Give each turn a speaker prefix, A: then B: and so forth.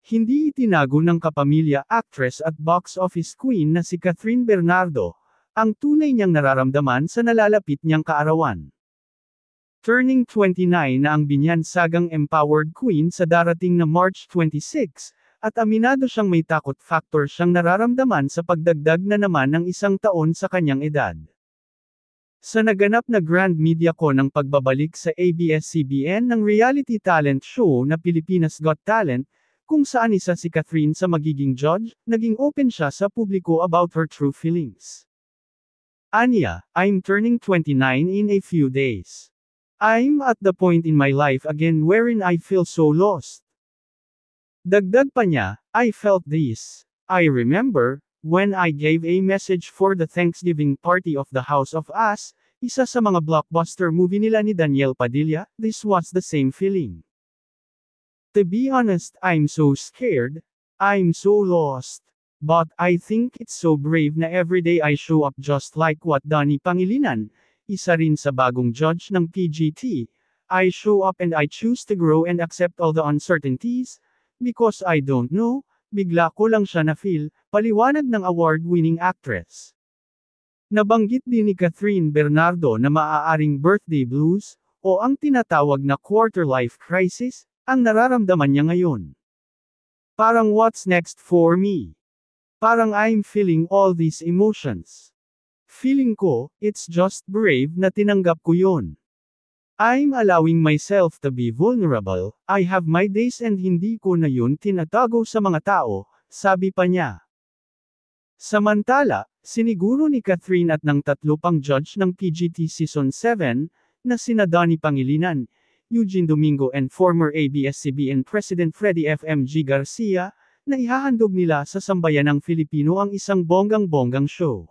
A: Hindi itinago ng kapamilya actress at box office queen na si Catherine Bernardo, ang tunay niyang nararamdaman sa nalalapit niyang kaarawan. Turning 29 na ang binyansagang empowered queen sa darating na March 26, at aminado siyang may takot factor siyang nararamdaman sa pagdagdag na naman ng 1 taon sa kanyang edad. Sa naganap na Grand Media Con ng pagbabalik sa ABS-CBN ng reality talent show na Pilipinas Got Talent, kung saan isa si Catherine sa magiging judge, naging open siya sa publiko about her true feelings. Anya, I'm turning 29 in a few days. I'm at the point in my life again wherein I feel so lost. Dagdag pa niya, I felt this. I remember, when I gave a message for the Thanksgiving party of The House of Us, isa sa mga blockbuster movie nila ni Daniel Padilla, this was the same feeling. To be honest, I'm so scared, I'm so lost. But I think it's so brave na everyday I show up just like what Donnie Pangilinan, isa rin sa bagong judge ng PGT, I show up and I choose to grow and accept all the uncertainties, because I don't know, bigla ko lang siya na-feel, paliwanag ng award-winning actress. Nabanggit din ni Catherine Bernardo na maaaring birthday blues, o ang tinatawag na quarter-life crisis, ang nararamdaman niya ngayon. Parang what's next for me? Parang I'm feeling all these emotions. Feeling ko, it's just brave na tinanggap ko yun. I'm allowing myself to be vulnerable, I have my days and hindi ko na yun tinatago sa mga tao, sabi pa niya. Samantala, siniguro ni Catherine at ng 3 pang judge ng PGT Season 7, na sina Donnie Pangilinan, Eugene Domingo and former ABS-CBN President Freddie FMG Garcia, na ihahandog nila sa sambayanang Filipino ang isang bonggang-bonggang show.